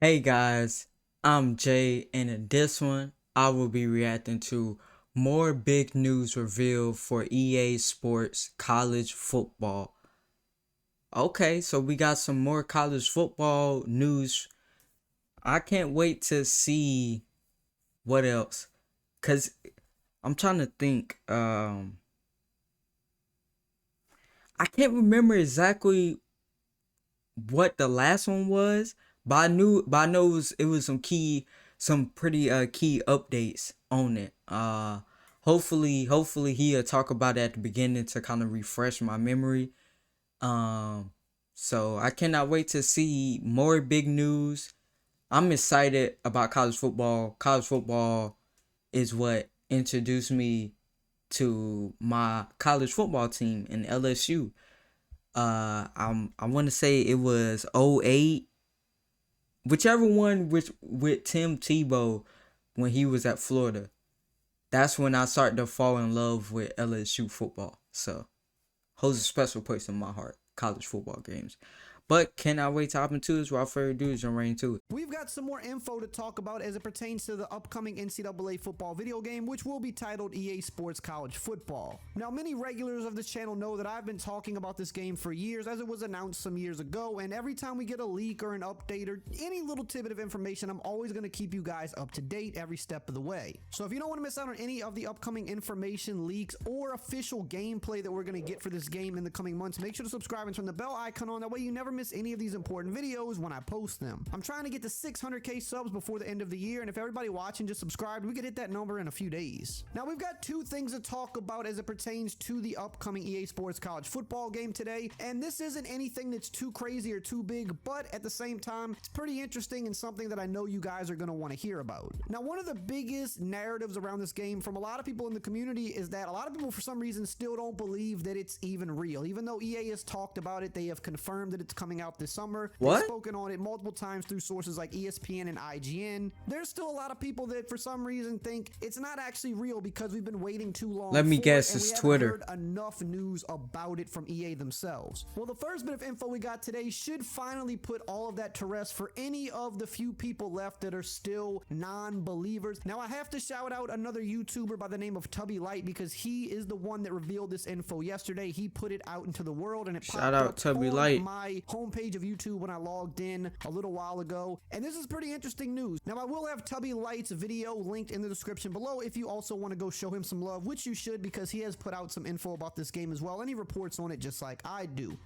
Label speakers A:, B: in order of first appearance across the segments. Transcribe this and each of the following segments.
A: Hey guys, I'm Jay, and in this one, I will be reacting to more big news revealed for EA Sports college football. Okay, so we got some more college football news. I can't wait to see what else, cause I'm trying to think. I can't remember exactly what the last one was, but I know it was some pretty key updates on it. Hopefully he'll talk about it at the beginning to kind of refresh my memory. Um, so I cannot wait to see more big news. I'm excited about college football. College football is what introduced me to my college football team in LSU. I want to say it was '08, whichever one with Tim Tebow when he was at Florida. That's when I started to fall in love with LSU football. So holds a special place in my heart. College football games. But cannot wait to hop into this. Without further ado, jump right into it.
B: We've got some more info to talk about as it pertains to the upcoming NCAA football video game, which will be titled EA Sports College Football. Now, many regulars of this channel know that I've been talking about this game for years, as it was announced some years ago, and every time we get a leak or an update or any little tidbit of information, I'm always going to keep you guys up to date every step of the way. So if you don't want to miss out on any of the upcoming information, leaks, or official gameplay that we're going to get for this game in the coming months, make sure to subscribe and turn the bell icon on. That way you never miss any of these important videos when I post them. I'm trying to get to 600k subs before the end of the year, and if everybody watching just subscribed, we could hit that number in a few days. Now, we've got two things to talk about as it pertains to the upcoming EA Sports College football game today, and this isn't anything that's too crazy or too big, but at the same time, it's pretty interesting and something that I know you guys are going to want to hear about. Now, one of the biggest narratives around this game from a lot of people in the community is that a lot of people, for some reason, still don't believe that it's even real. Even though EA has talked about it, they have confirmed that it's coming out this summer. They've
A: What?
B: spoken on it multiple times through sources like ESPN and IGN. There's still a lot of people that, for some reason, think it's not actually real because we've been waiting too long
A: Let me
B: for it,
A: guess,
B: and we
A: it's
B: haven't
A: Twitter.
B: heard enough news about it from EA themselves. Well, the first bit of info we got today should finally put all of that to rest for any of the few people left that are still non-believers. Now, I have to shout out another YouTuber by the name of Tubby Light because he is the one that revealed this info yesterday. He put it out into the world, and it
A: Shout
B: popped
A: out
B: up
A: Tubby
B: on
A: Light.
B: my homepage of YouTube when I logged in a little while ago. And this is pretty interesting news. Now, I will have Tubby Light's video linked in the description below if you also want to go show him some love, which you should because he has put out some info about this game as well, and he reports on it just like I do.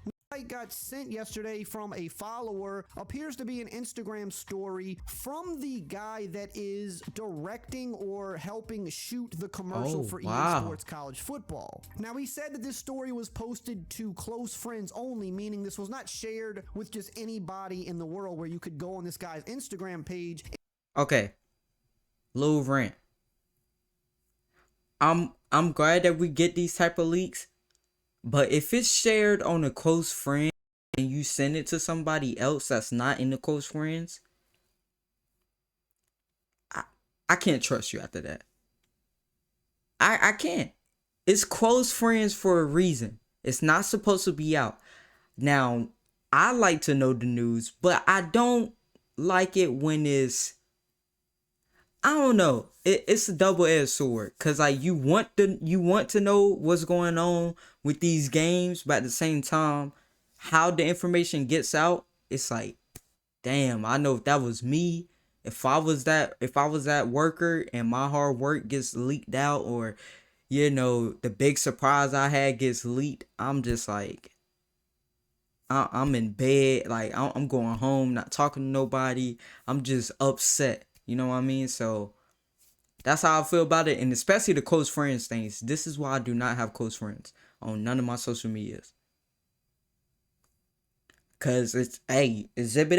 B: Got sent yesterday from a follower appears to be an Instagram story from the guy that is directing or helping shoot the commercial
A: Oh,
B: for EA
A: wow.
B: Sports College Football. Now, he said that this story was posted to close friends only, meaning this was not shared with just anybody in the world, where you could go on this guy's Instagram page.
A: Okay, little rant. I'm glad that we get these type of leaks, but if it's shared on a close friend and you send it to somebody else that's not in the close friends, I I can't trust you after that. I can't. It's close friends for a reason. It's not supposed to be out. Now, I like to know the news, but I don't like it when I don't know. It's a double-edged sword, cause like you want to know what's going on with these games, but at the same time, how the information gets out, it's like, damn, I know if that was me, if I was that worker and my hard work gets leaked out, or the big surprise I had gets leaked, I'm just like, I'm in bed, like I'm going home, not talking to nobody. I'm just upset. You know what I mean? So that's how I feel about it, and especially the close friends things. This is why I do not have close friends on none of my social medias. Cause it's, hey, Exhibit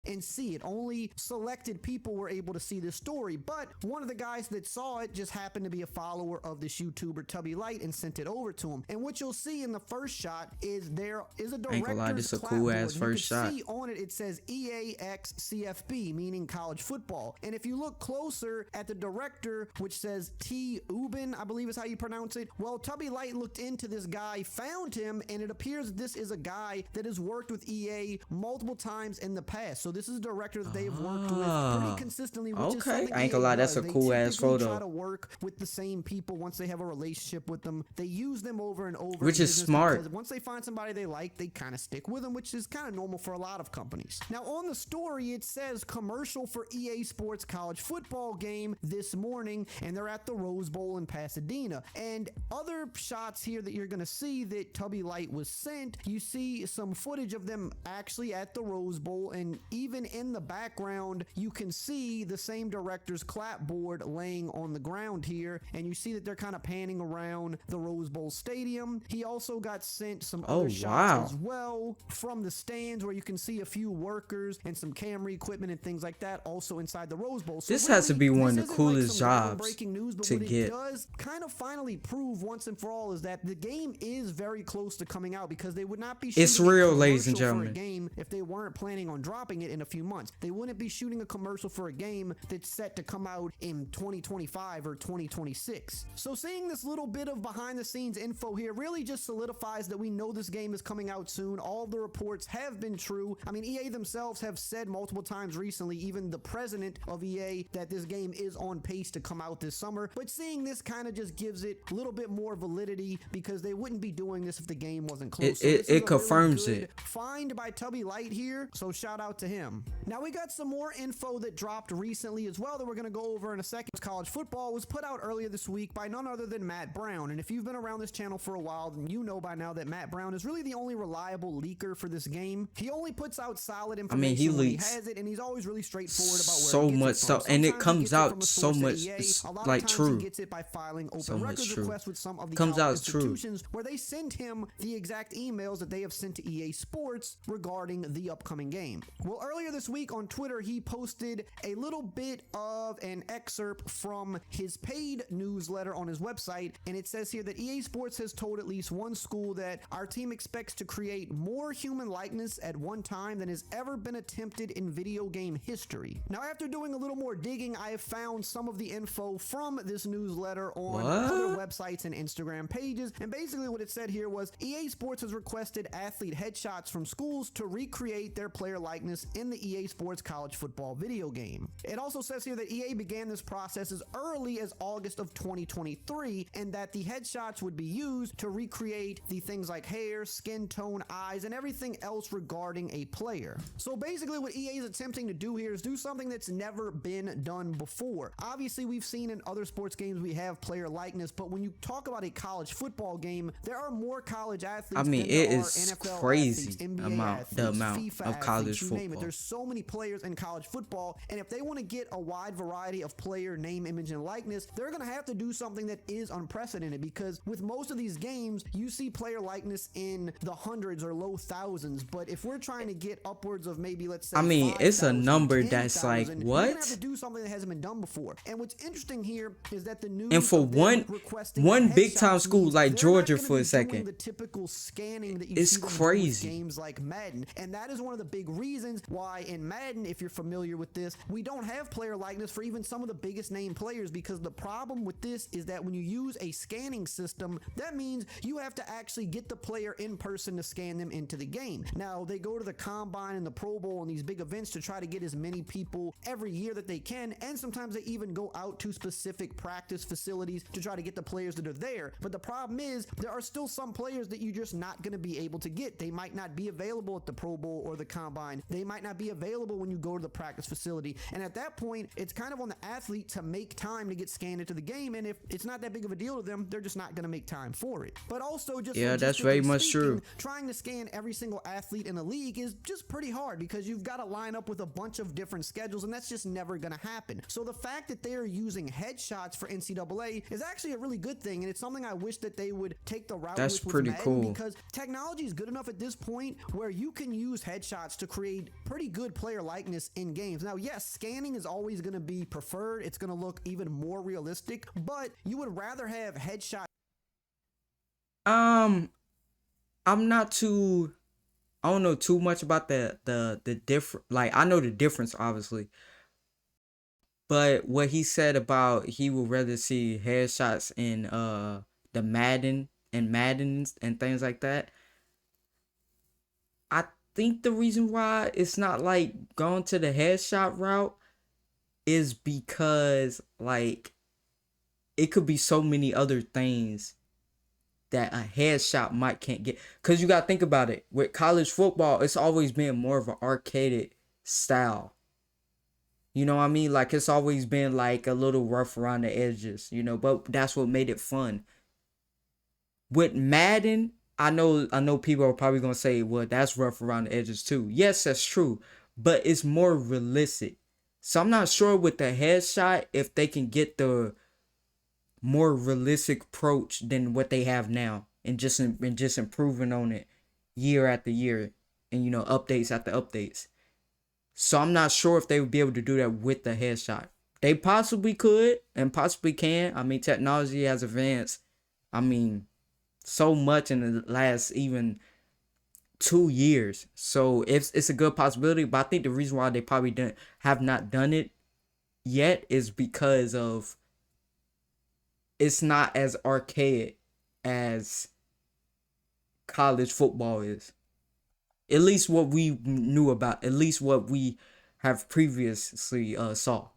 A: A.
B: and see it. Only selected people were able to see this story, but one of the guys that saw it just happened to be a follower of this YouTuber Tubby Light and sent it over to him. And what you'll see in the first shot is there is a director's
A: this a
B: clapboard.
A: cool ass first shot.
B: See on it, it says EA X CFB, meaning college football. And if you look closer at the director, which says T. Ubin, I believe is how you pronounce it, well, Tubby Light looked into this guy, found him, and it appears this is a guy that has worked with EA multiple times in the past. So this is a director that they've worked with pretty consistently, which is something
A: I ain't gonna lie, that's a cool ass photo.
B: They try to work with the same people once they have a relationship with them. They use them over and over.
A: Which is smart.
B: Because once they find somebody they like, they kind of stick with them, which is kind of normal for a lot of companies. Now on the story, it says commercial for EA Sports college football game this morning, and they're at the Rose Bowl in Pasadena. And other shots here that you're going to see that Tubby Light was sent, you see some footage of them actually at the Rose Bowl, and even in the background, you can see the same director's clapboard laying on the ground here, and you see that they're kind of panning around the Rose Bowl stadium. He also got sent some other shots as well from the stands where you can see a few workers and some camera equipment and things like that also inside the Rose Bowl. So
A: this has to be one of the coolest jobs to get.
B: It does kind of finally prove once and for all is that the game is very close to coming out, because they would not be shooting
A: it's real, ladies and gentlemen,
B: a game if they weren't planning on dropping it in a few months. They wouldn't be shooting a commercial for a game that's set to come out in 2025 or 2026. So seeing this little bit of behind the scenes info here really just solidifies that we know this game is coming out soon. All the reports have been true. I mean, EA themselves have said multiple times recently, even the president of EA, that this game is on pace to come out this summer. But seeing this kind of just gives it a little bit more validity, because they wouldn't be doing this if the game wasn't close.
A: It confirms
B: really
A: it.
B: Find by Tubby Light here, so shout out to him. Now we got some more info that dropped recently as well that we're going to go over in a second. College football was put out earlier this week by none other than Matt Brown, and if you've been around this channel for a while, then you know by now that Matt Brown is really the only reliable leaker for this game. He only puts out solid information.
A: I mean, he
B: when
A: leaks
B: he has it, and he's always really straightforward about where
A: so
B: he gets
A: much
B: it from.
A: so, and it
B: Sometimes he
A: comes
B: gets it
A: out
B: from a
A: so
B: source at
A: much
B: EA.
A: it's
B: A lot of
A: like
B: times
A: true.
B: He gets it by filing open
A: So much
B: records
A: true.
B: requests with some of the
A: Comes out true.
B: institutions where they send him the exact emails that they have sent to EA Sports regarding the upcoming game. Well, earlier this week on Twitter, he posted a little bit of an excerpt from his paid newsletter on his website, and it says here that EA Sports has told at least one school that our team expects to create more human likeness at one time than has ever been attempted in video game history. Now, after doing a little more digging, I have found some of the info from this newsletter on other websites and Instagram pages, and basically what it said here was EA Sports has requested athlete headshots from schools to recreate their player likeness in the EA Sports college football video game. It also says here that EA began this process as early as August of 2023, and that the headshots would be used to recreate the things like hair, skin tone, eyes, and everything else regarding a player. So basically what EA is attempting to do here is do something that's never been done before. Obviously, we've seen in other sports games we have player likeness, but when you talk about a college football game, there are more college athletes.
A: I mean,
B: than there
A: it
B: are
A: is
B: NFL
A: crazy
B: athletes, NBA
A: the
B: athletes,
A: amount
B: FIFA
A: of college
B: athletes, you name it.
A: football.
B: There's so many players in college football, and if they want to get a wide variety of player name, image, and likeness, they're going to have to do something that is unprecedented, because with most of these games, you see player likeness in the hundreds or low thousands, but if we're trying to get upwards of maybe, let's say,
A: I mean, it's a
B: 5,000,
A: number that's
B: 10,000,
A: like,
B: you're
A: what?
B: gonna have to do something that hasn't been done before. And what's interesting here is that the news
A: And for
B: of them
A: one
B: requesting
A: big time
B: headshots
A: school
B: means
A: like
B: they're
A: Georgia
B: not gonna
A: for a
B: be doing
A: second.
B: the typical scanning that you
A: It's
B: see them do with
A: crazy.
B: games like Madden, and that is one of the big reasons why in Madden, if you're familiar with this, we don't have player likeness for even some of the biggest name players, because the problem with this is that when you use a scanning system, that means you have to actually get the player in person to scan them into the game. Now, they go to the Combine and the Pro Bowl and these big events to try to get as many people every year that they can, and sometimes they even go out to specific practice facilities to try to get the players that are there. But the problem is there are still some players that you're just not going to be able to get. They might not be available at the Pro Bowl or the Combine. They might not be available when you go to the practice facility. And at that point, it's kind of on the athlete to make time to get scanned into the game. And if it's not that big of a deal to them, they're just not going to make time for it. But also, just
A: that's very much true.
B: Trying to scan every single athlete in a league is just pretty hard, because you've got to line up with a bunch of different schedules, and that's just never going to happen. So the fact that they are using headshots for NCAA is actually a really good thing, and it's something I wish that they would take the route with
A: pretty
B: Madden,
A: cool.
B: because technology is good enough at this point where you can use headshots to create pretty pretty good player likeness in games. Now, yes, scanning is always going to be preferred. It's going to look even more realistic, but you would rather have headshot.
A: I'm not too. I don't know too much about the different. Like, I know the difference, obviously, but what he said about he would rather see headshots in the Maddens and things like that. I think the reason why it's not like going to the headshot route is because like it could be so many other things that a headshot might can't get. Cause you gotta think about it. With college football, it's always been more of an arcaded style. You know what I mean? Like it's always been like a little rough around the edges, but that's what made it fun. With Madden, I know people are probably gonna say, well, that's rough around the edges too. Yes, that's true. But it's more realistic. So I'm not sure with the headshot if they can get the more realistic approach than what they have now, and just improving on it year after year, and updates after updates. So I'm not sure if they would be able to do that with the headshot. They possibly could and possibly can. I mean, technology has advanced. I mean, so much in the last even 2 years. So it's a good possibility. But I think the reason why they probably have not done it yet is because of it's not as archaic as college football is. At least what we knew about, at least what we have previously saw.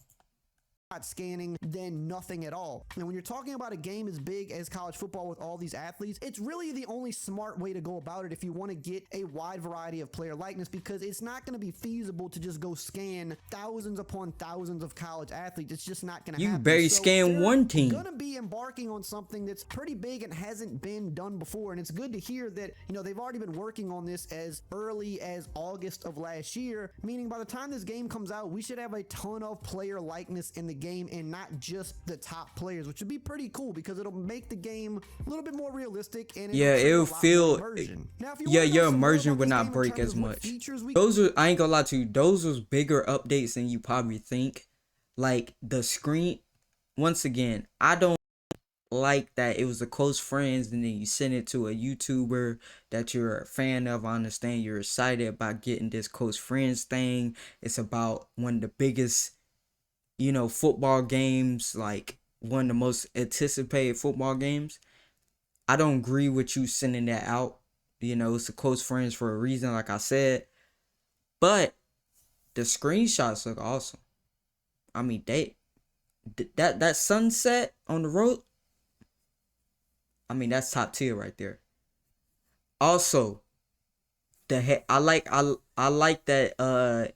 B: Scanning than nothing at all. And when you're talking about a game as big as college football with all these athletes, it's really the only smart way to go about it if you want to get a wide variety of player likeness, because it's not going to be feasible to just go scan thousands upon thousands of college athletes. It's just not going to happen.
A: You barely
B: So
A: scan one team.
B: They're going to be embarking on something that's pretty big and hasn't been done before. And it's good to hear that, they've already been working on this as early as August of last year, meaning by the time this game comes out, we should have a ton of player likeness in the game and not just the top players, which would be pretty cool because it'll make the game a little bit more realistic, and
A: it'll feel your immersion would not break as much. I ain't gonna lie to you, those was bigger updates than you probably think. Like the screen, once again, I don't like that it was a close friends and then you send it to a YouTuber that you're a fan of. I understand you're excited about getting this close friends thing. It's about one of the biggest football games, like one of the most anticipated football games. I don't agree with you sending that out. It's a close friends for a reason, like I said. But the screenshots look awesome. I mean, that sunset on the road, I mean, that's top tier right there. Also, I like that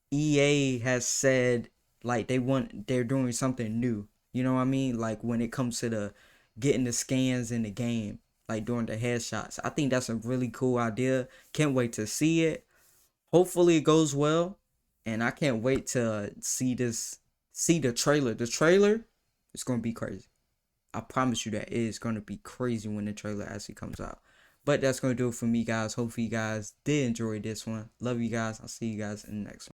A: EA has said like they're doing something new. You know what I mean? Like when it comes to the getting the scans in the game, like during the headshots. I think that's a really cool idea. Can't wait to see it. Hopefully it goes well. And I can't wait to see the trailer. The trailer is gonna be crazy. I promise you that it is gonna be crazy when the trailer actually comes out. But that's gonna do it for me, guys. Hopefully you guys did enjoy this one. Love you guys. I'll see you guys in the next one.